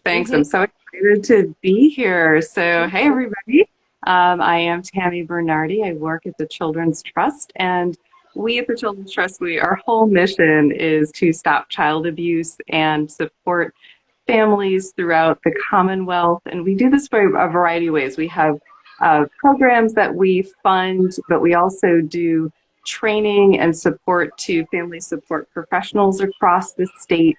Thanks. I'm so excited to be here. So, hey, everybody. I am Tammy Bernardi. I work at the Children's Trust, and we at the Children's Trust, our whole mission is to stop child abuse and support families throughout the Commonwealth. And we do this by a variety of ways. We have programs that we fund, but we also do training and support to family support professionals across the state.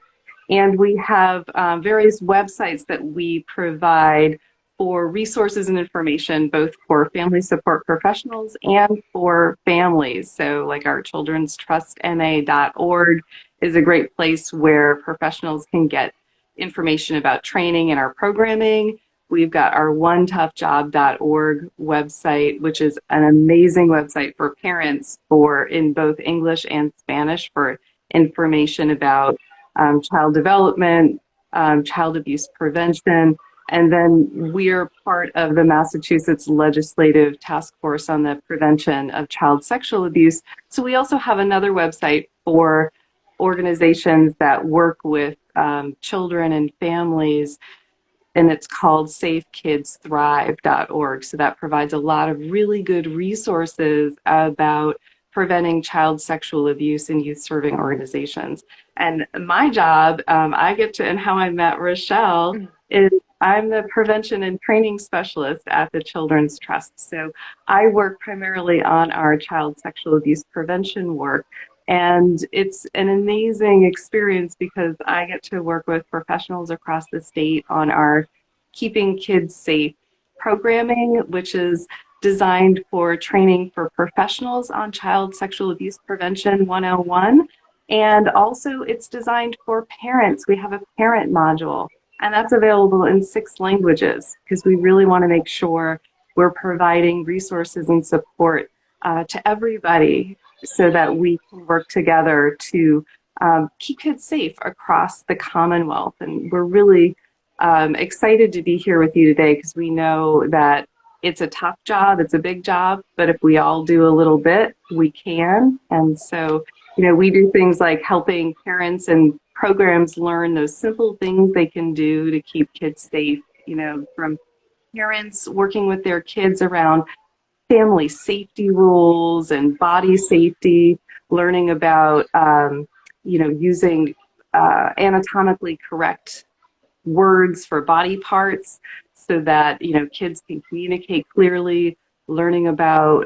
And we have various websites that we provide for resources and information, both for family support professionals and for families. So like our Children's Trust ma.org is a great place where professionals can get information about training and our programming. We've got our onetoughjob.org website, which is an amazing website for parents in both English and Spanish for information about child development, child abuse prevention. And then we're part of the Massachusetts Legislative Task Force on the Prevention of Child Sexual Abuse. So we also have another website for organizations that work with children and families, and it's called safekidsthrive.org. So that provides a lot of really good resources about preventing child sexual abuse in youth serving organizations. And my job, I get to, and how I met Rachelle, is I'm the prevention and training specialist at the Children's Trust. So I work primarily on our child sexual abuse prevention work. And it's an amazing experience because I get to work with professionals across the state on our Keeping Kids Safe programming, which is designed for training for professionals on child sexual abuse prevention 101. And also it's designed for parents. We have a parent module, and that's available in 6 languages because we really want to make sure we're providing resources and support to everybody so that we can work together to keep kids safe across the Commonwealth. And we're really excited to be here with you today because we know that it's a tough job, it's a big job, but if we all do a little bit, we can. And so, we do things like helping parents and programs learn those simple things they can do to keep kids safe, from parents working with their kids around family safety rules and body safety, learning about, using anatomically correct words for body parts so that, kids can communicate clearly, learning about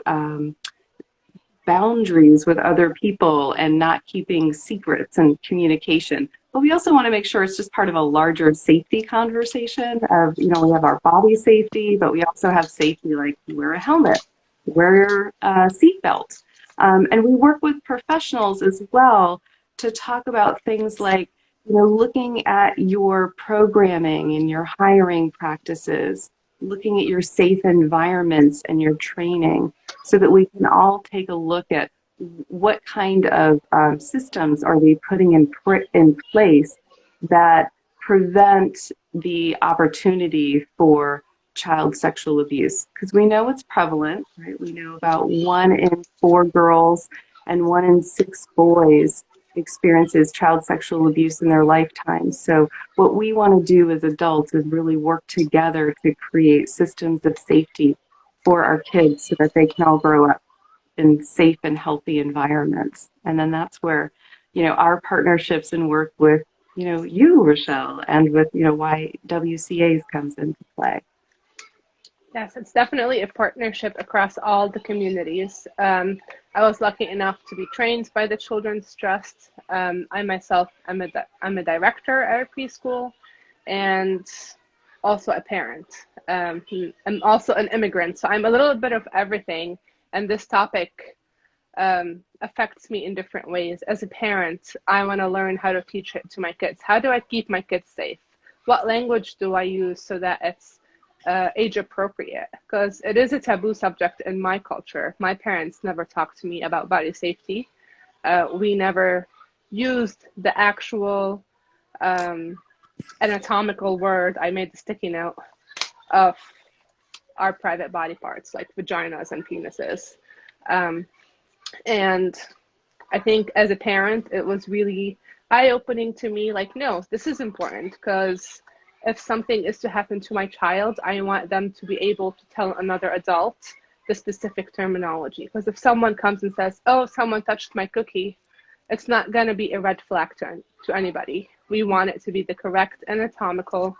boundaries with other people and not keeping secrets and communication. But we also want to make sure it's just part of a larger safety conversation of, we have our body safety, but we also have safety like wear a helmet, wear a seatbelt. And we work with professionals as well to talk about things like, looking at your programming and your hiring practices, looking at your safe environments and your training so that we can all take a look at what kind of systems are we putting in place that prevent the opportunity for child sexual abuse. Because we know it's prevalent, right? We know about 1 in 4 girls and 1 in 6 boys experiences child sexual abuse in their lifetime. So what we want to do as adults is really work together to create systems of safety for our kids so that they can all grow up in safe and healthy environments. And then that's where, our partnerships and work with, you, Rachelle, and with, YWCA's comes into play. Yes, it's definitely a partnership across all the communities. I was lucky enough to be trained by the Children's Trust. I myself am a director at a preschool and also a parent. I'm also an immigrant, so I'm a little bit of everything. And this topic affects me in different ways. As a parent, I want to learn how to teach it to my kids. How do I keep my kids safe? What language do I use so that it's age appropriate? Because it is a taboo subject in my culture. My parents never talked to me about body safety. We never used the actual anatomical word, I made the sticky note, of our private body parts like vaginas and penises. And I think as a parent, it was really eye-opening to me, like, no, this is important because if something is to happen to my child, I want them to be able to tell another adult the specific terminology. Because if someone comes and says, oh, someone touched my cookie, it's not going to be a red flag to anybody. We want it to be the correct anatomical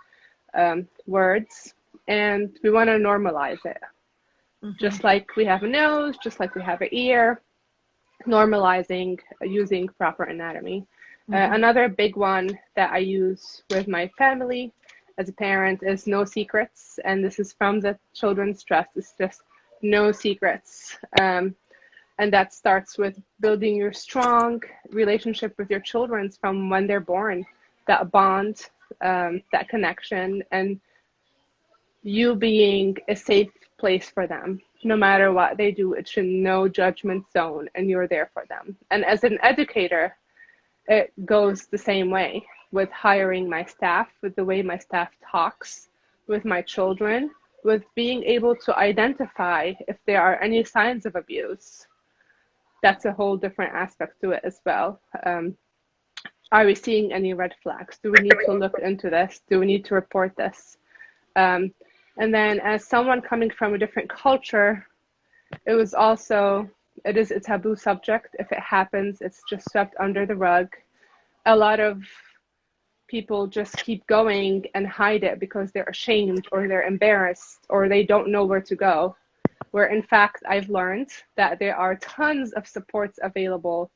words, and we want to normalize it. Just like we have a nose, just like we have an ear, normalizing using proper anatomy. Another big one that I use with my family as a parent is no secrets. And this is from the Children's Trust. It's just no secrets. And that starts with building your strong relationship with your children from when they're born, that bond, that connection, and you being a safe place for them. No matter what they do, it's in no judgment zone, and you're there for them. And as an educator, it goes the same way with hiring my staff, with the way my staff talks with my children, with being able to identify if there are any signs of abuse. That's a whole different aspect to it as well. Are we seeing any red flags? Do we need to look into this? Do we need to report this? And then as someone coming from a different culture, it was also, it is a taboo subject. If it happens, it's just swept under the rug. A lot of people just keep going and hide it because they're ashamed or they're embarrassed or they don't know where to go. Where in fact, I've learned that there are tons of supports available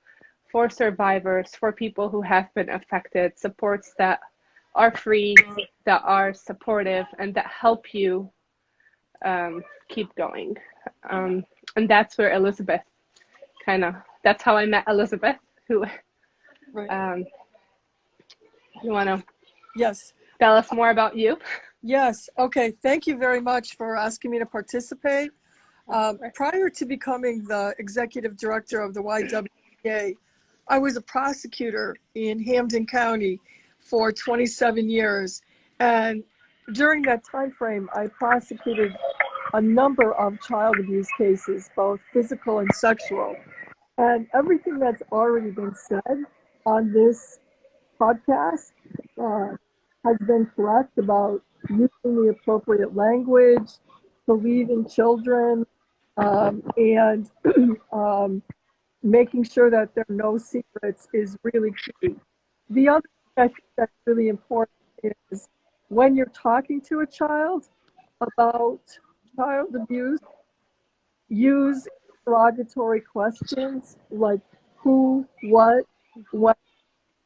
for survivors, for people who have been affected, supports that are free, that are supportive, and that help you keep going. And that's where Elizabeth that's how I met Elizabeth, who, Right. you want to Yes. tell us more about you? Yes. Okay. Thank you very much for asking me to participate. Prior to becoming the executive director of the YWCA, I was a prosecutor in Hampden County for 27 years. And during that time frame, I prosecuted a number of child abuse cases, both physical and sexual. And everything that's already been said on this podcast has been correct about using the appropriate language, believing children, and making sure that there are no secrets is really key. The other thing I think that's really important is when you're talking to a child about child abuse, use interrogatory questions like who, what, when,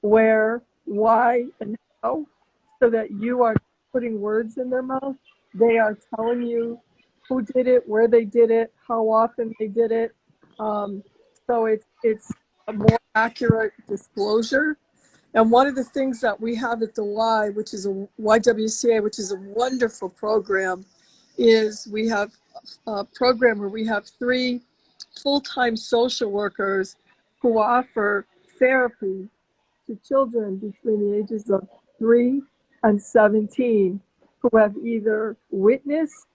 where, why, and how, so that you are putting words in their mouth. They are telling you who did it, where they did it, how often they did it. So it's a more accurate disclosure. And one of the things that we have at the Y, which is a YWCA, which is a wonderful program, is we have a program where we have 3 full-time social workers who offer therapy to children between the ages of 3 and 17 who have either witnessed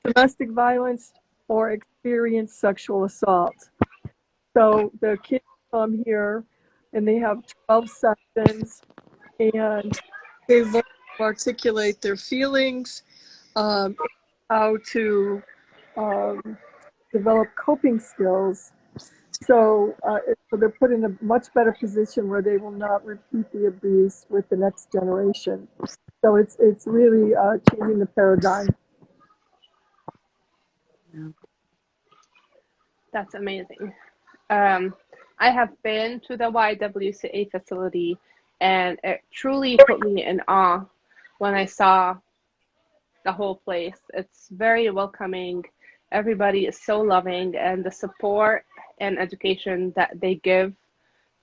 domestic violence or experienced sexual assault. So the kids come here and they have 12 sessions and they learn to articulate their feelings, how to develop coping skills. So they're put in a much better position where they will not repeat the abuse with the next generation. So it's really changing the paradigm. That's amazing. I have been to the YWCA facility, and it truly put me in awe when I saw the whole place. It's very welcoming. Everybody is so loving, and the support and education that they give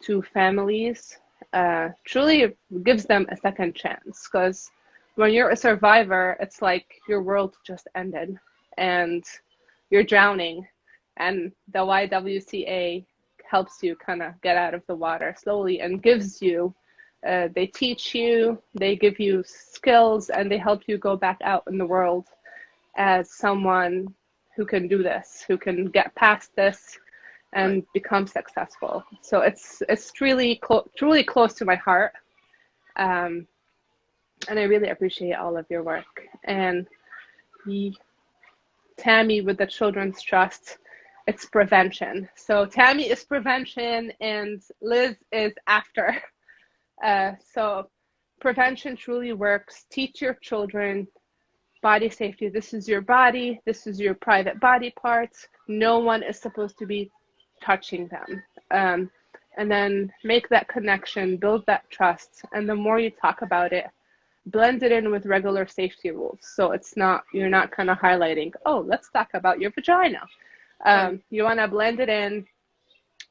to families truly gives them a second chance. Because when you're a survivor, it's like your world just ended and you're drowning, and the YWCA helps you kind of get out of the water slowly and gives you they teach you, they give you skills, and they help you go back out in the world as someone who can do this, who can get past this and become successful. So it's truly close to my heart. And I really appreciate all of your work. And Tammy with the Children's Trust, it's prevention. So Tammy is prevention and Liz is after. So prevention truly works. Teach your children body safety. This is your body. This is your private body parts. No one is supposed to be touching them. And then make that connection, build that trust. And the more you talk about it, blend it in with regular safety rules. So it's not, you're not kind of highlighting, oh, let's talk about your vagina. You want to blend it in,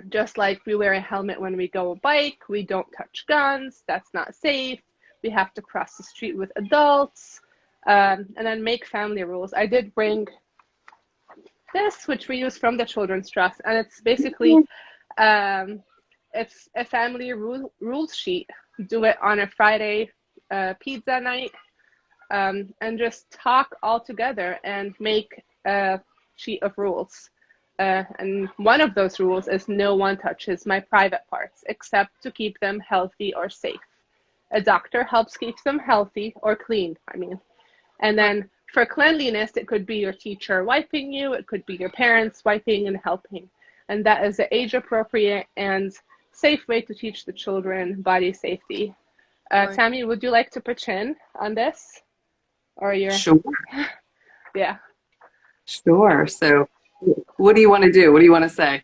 just like we wear a helmet when we go bike. We don't touch guns. That's not safe. We have to cross the street with adults. And then make family rules. I did bring this, which we use from the Children's Trust, and it's basically it's a family rules sheet. Do it on a Friday pizza night, and just talk all together and make a sheet of rules. And one of those rules is no one touches my private parts except to keep them healthy or safe. A doctor helps keep them healthy or clean, I mean. And then for cleanliness, it could be your teacher wiping you, it could be your parents wiping and helping. And that is an age appropriate and safe way to teach the children body safety. Right. Tammy, would you like to pitch in on this? Or you're... Sure. Yeah. Sure. So what do you want to do? What do you want to say?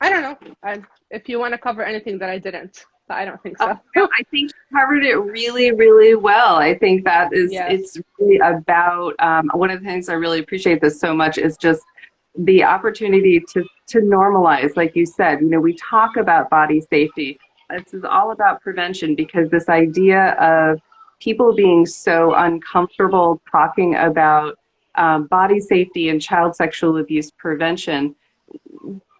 I don't know. If you want to cover anything that I didn't, but I don't think so. No, I think you covered it really, really well. I think that is, Yes. It's really about, one of the things I really appreciate this so much is just the opportunity to normalize, like you said, you know, we talk about body safety. This is all about prevention, because this idea of people being so uncomfortable talking about body safety and child sexual abuse prevention,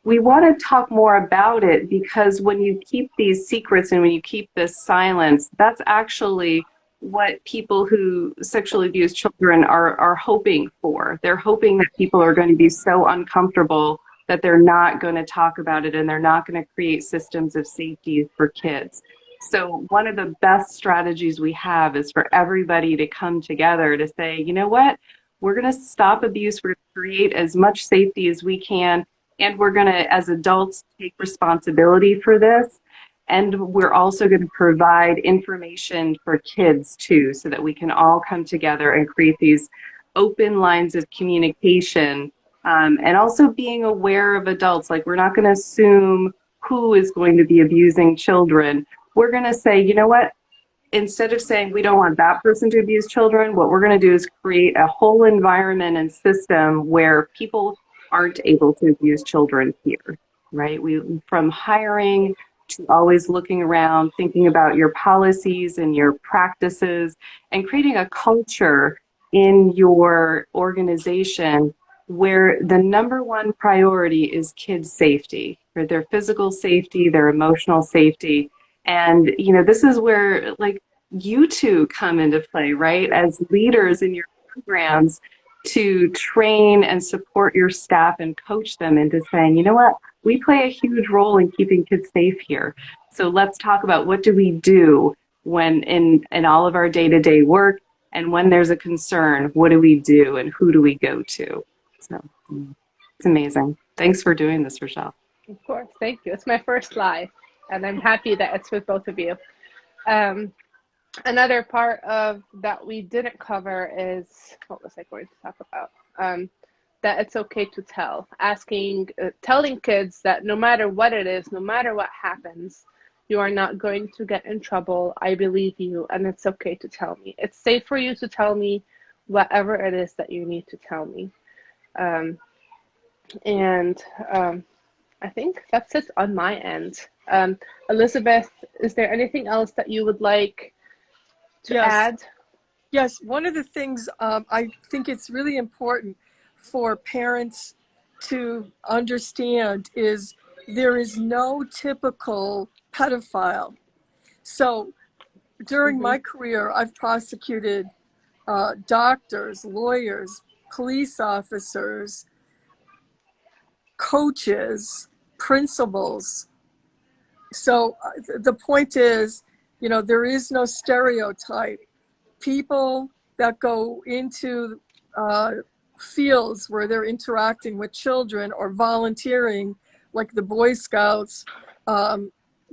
we want to talk more about it, because when you keep these secrets and when you keep this silence, that's actually what people who sexually abuse children are hoping for. They're hoping that people are going to be so uncomfortable that they're not going to talk about it, and they're not going to create systems of safety for kids. So one of the best strategies we have is for everybody to come together to say, you know what, we're going to stop abuse, we're going to create as much safety as we can, and we're going to, as adults, take responsibility for this. And we're also going to provide information for kids too, so that we can all come together and create these open lines of communication, and also being aware of adults. Like, we're not going to assume who is going to be abusing children. We're going to say, you know what, instead of saying we don't want that person to abuse children, what we're going to do is create a whole environment and system where people aren't able to abuse children here, right? From hiring to always looking around, thinking about your policies and your practices, and creating a culture in your organization where the number one priority is kids' safety, for their physical safety, their emotional safety. And, you know, this is where, like, you two come into play, right? As leaders in your programs, to train and support your staff and coach them into saying, you know what, we play a huge role in keeping kids safe here. So let's talk about, what do we do when in all of our day-to-day work, and when there's a concern, what do we do and who do we go to? So it's amazing. Thanks for doing this, Rachelle. Of course, thank you. It's my first live, and I'm happy that it's with both of you. Another part of that we didn't cover is, what was I going to talk about? That it's okay to tell. Telling kids that no matter what it is, no matter what happens, you are not going to get in trouble. I believe you, and it's okay to tell me. It's safe for you to tell me whatever it is that you need to tell me. I think that's it on my end. Elizabeth, is there anything else that you would like to add? Yes, one of the things I think it's really important for parents to understand is there is no typical pedophile. So during my career, I've prosecuted doctors, lawyers, police officers, coaches, principals. So the point is You know, there is no stereotype. People that go into fields where they're interacting with children or volunteering, like the Boy Scouts,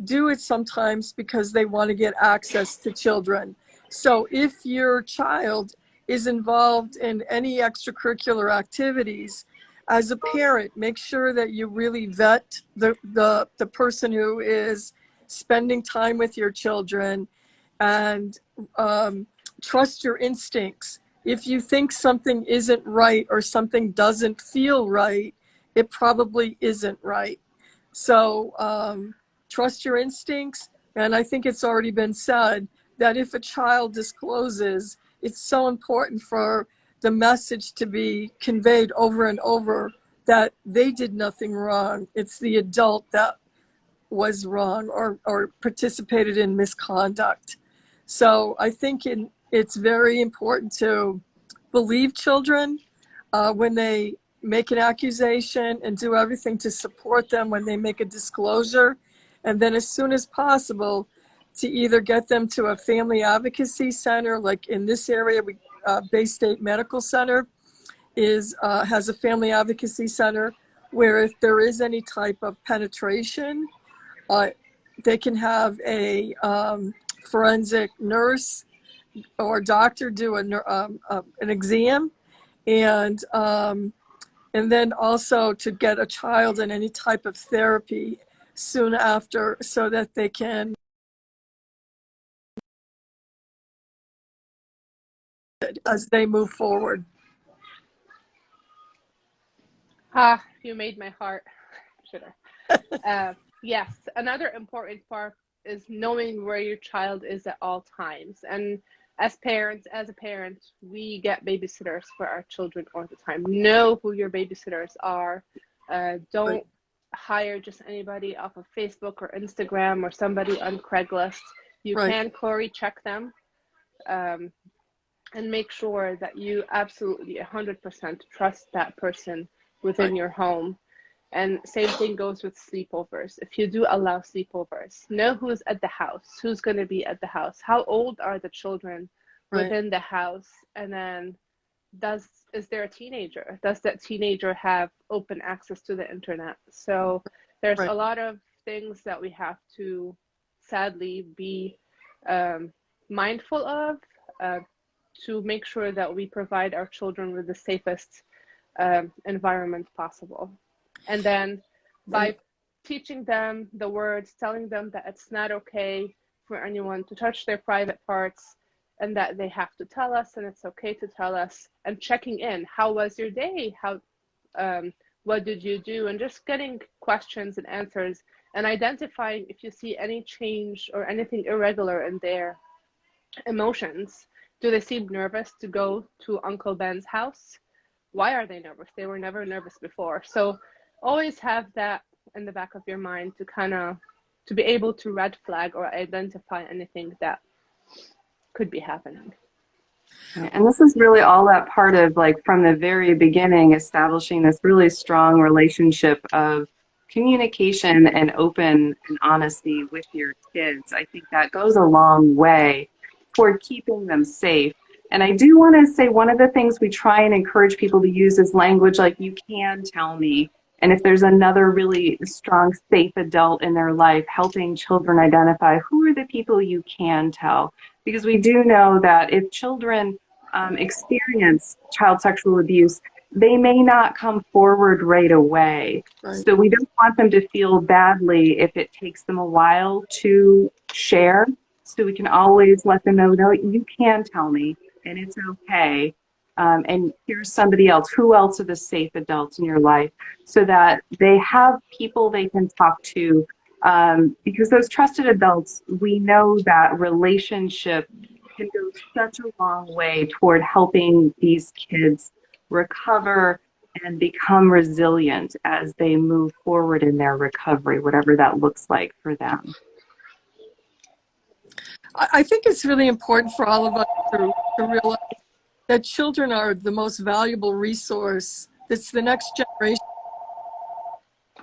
do it sometimes because they want to get access to children. So if your child is involved in any extracurricular activities, as a parent, make sure that you really vet the person who is spending time with your children, and trust your instincts. If you think something isn't right or something doesn't feel right, it probably isn't right. So trust your instincts. And I think it's already been said that if a child discloses, it's so important for the message to be conveyed over and over that they did nothing wrong. It's the adult that was wrong or participated in misconduct. So I think it's very important to believe children when they make an accusation, and do everything to support them when they make a disclosure. And then as soon as possible, to either get them to a family advocacy center, like in this area, Bay State Medical Center has a family advocacy center where if there is any type of penetration, they can have a forensic nurse or doctor do an exam, and then also to get a child in any type of therapy soon after, so that they can, as they move forward. You made my heart. Should I? Yes, another important part is knowing where your child is at all times. And as a parent, we get babysitters for our children all the time. Know who your babysitters are. Don't hire just anybody off of Facebook or Instagram or somebody on Craigslist. You can query check them, and make sure that you absolutely 100% trust that person within your home. And same thing goes with sleepovers. If you do allow sleepovers, know who's at the house, who's going to be at the house, how old are the children within the house, and then is there a teenager? Does that teenager have open access to the internet? So there's a lot of things that we have to sadly be mindful of to make sure that we provide our children with the safest environment possible. And then by teaching them the words, telling them that it's not okay for anyone to touch their private parts, and that they have to tell us, and it's okay to tell us, and checking in, how was your day? What did you do? And just getting questions and answers, and identifying if you see any change or anything irregular in their emotions. Do they seem nervous to go to Uncle Ben's house? Why are they nervous? They were never nervous before. So always have that in the back of your mind to be able to red flag or identify anything that could be happening. And this is really all that part of, like, from the very beginning, establishing this really strong relationship of communication and open and honesty with your kids. I think that goes a long way toward keeping them safe. And I do want to say one of the things we try and encourage people to use is language like, you can tell me. And if there's another really strong, safe adult in their life, helping children identify who are the people you can tell. Because we do know that if children experience child sexual abuse, they may not come forward right away. So we don't want them to feel badly if it takes them a while to share. So we can always let them know, no, you can tell me, and it's okay. And here's somebody else. Who else are the safe adults in your life? So that they have people they can talk to. Because those trusted adults, we know that relationship can go such a long way toward helping these kids recover and become resilient as they move forward in their recovery, whatever that looks like for them. I think it's really important for all of us to realize that children are the most valuable resource. It's the next generation.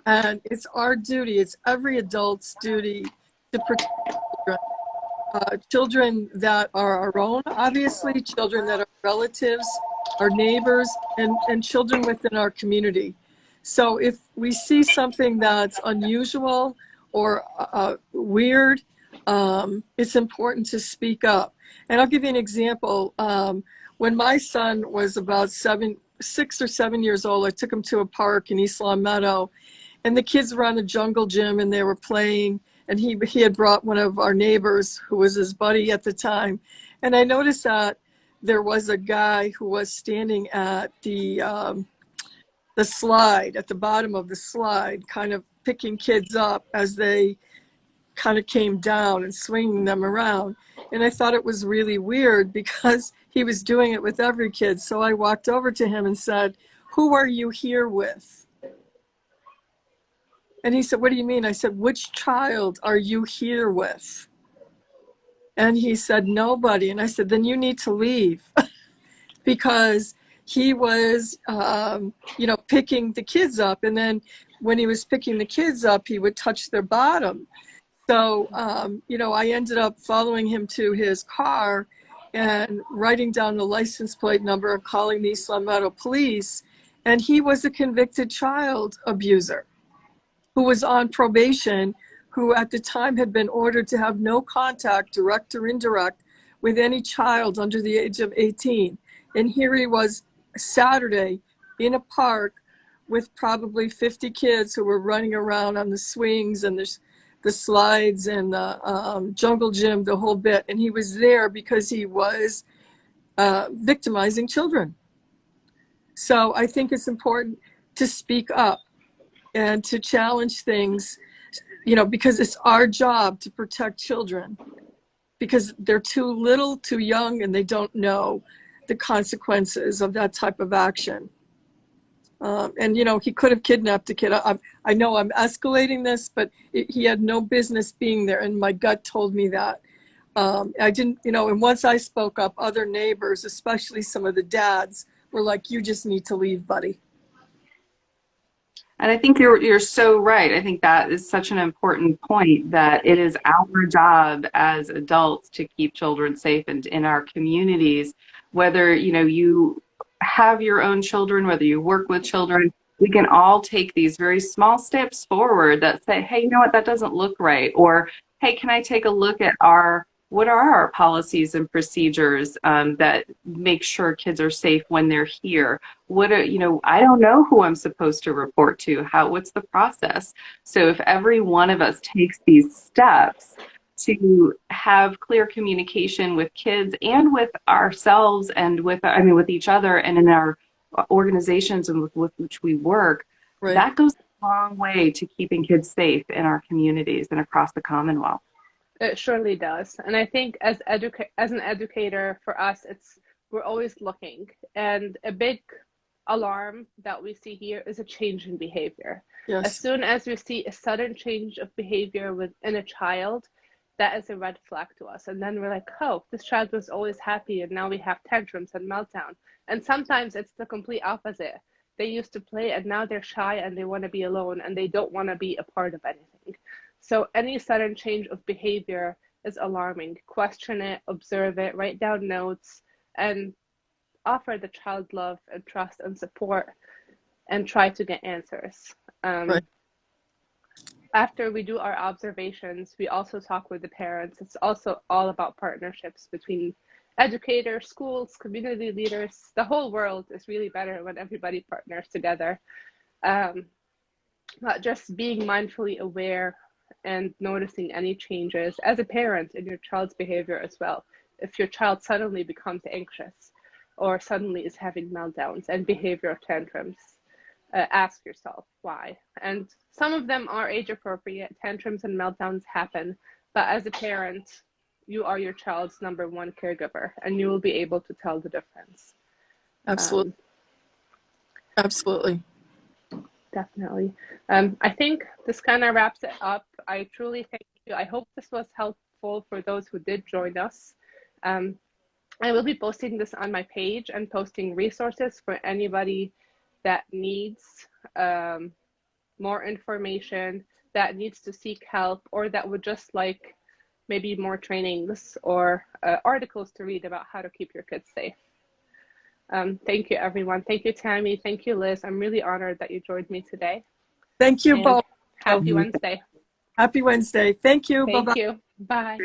And it's our duty, it's every adult's duty to protect children. children that are our own, obviously, children that are relatives, our neighbors, and children within our community. So if we see something that's unusual or weird, it's important to speak up. And I'll give you an example. When my son was about 6 or 7 years old, I took him to a park in East Long Meadow, and the kids were on a jungle gym and they were playing, and he had brought one of our neighbors who was his buddy at the time. And I noticed that there was a guy who was standing at the slide, at the bottom of the slide, kind of picking kids up as they kind of came down and swinging them around. And I thought it was really weird because he was doing it with every kid. So I walked over to him and said, "Who are you here with?" And he said, "What do you mean?" I said, "Which child are you here with?" And he said, "Nobody." And I said, "Then you need to leave." Because he was, picking the kids up. And then when he was picking the kids up, he would touch their bottom. So, I ended up following him to his car and writing down the license plate number and calling the East Long Meadow police. And he was a convicted child abuser who was on probation, who at the time had been ordered to have no contact, direct or indirect, with any child under the age of 18. And here he was Saturday in a park with probably 50 kids who were running around on the swings and the slides and the jungle gym, the whole bit. And he was there because he was victimizing children. So I think it's important to speak up and to challenge things, because it's our job to protect children, because they're too little, too young, and they don't know the consequences of that type of action. And he could have kidnapped a kid. I know I'm escalating this, but he had no business being there, and my gut told me that. I didn't, and once I spoke up, other neighbors, especially some of the dads, were like, "You just need to leave, buddy." And I think you're so right. I think that is such an important point, that it is our job as adults to keep children safe and in our communities, whether you have your own children, whether you work with children, we can all take these very small steps forward that say, "Hey, you know what, that doesn't look right," or, "Hey, can I take a look at what are our policies and procedures that make sure kids are safe when they're here? I don't know who I'm supposed to report to. What's the process?" So if every one of us takes these steps to have clear communication with kids and with ourselves and with each other and in our organizations and with which we work, Right. that goes a long way to keeping kids safe in our communities and across the Commonwealth. It surely does. And I think as an educator, for us, we're always looking. And a big alarm that we see here is a change in behavior. Yes. As soon as we see a sudden change of behavior within a child, that is a red flag to us. And then we're like, "Oh, this child was always happy, and now we have tantrums and meltdown." And sometimes it's the complete opposite. They used to play, and now they're shy and they want to be alone and they don't want to be a part of anything. So any sudden change of behavior is alarming. Question it, observe it, write down notes, and offer the child love and trust and support, and try to get answers. Right. After we do our observations, we also talk with the parents. It's also all about partnerships between educators, schools, community leaders. The whole world is really better when everybody partners together. Not just being mindfully aware and noticing any changes as a parent in your child's behavior as well. If your child suddenly becomes anxious or suddenly is having meltdowns and behavioral tantrums, ask yourself why. And some of them are age appropriate. Tantrums and meltdowns happen, but as a parent, you are your child's number one caregiver, and you will be able to tell the difference. Absolutely. Absolutely. Definitely. I think this kind of wraps it up. I truly thank you. I hope this was helpful for those who did join us. I will be posting this on my page and posting resources for anybody that needs more information, that needs to seek help, or that would just like maybe more trainings or articles to read about how to keep your kids safe. Thank you, everyone. Thank you, Tammy. Thank you, Liz. I'm really honored that you joined me today. Thank you And both. happy Wednesday. Happy Wednesday. Thank you. Thank Bye-bye. you. Bye.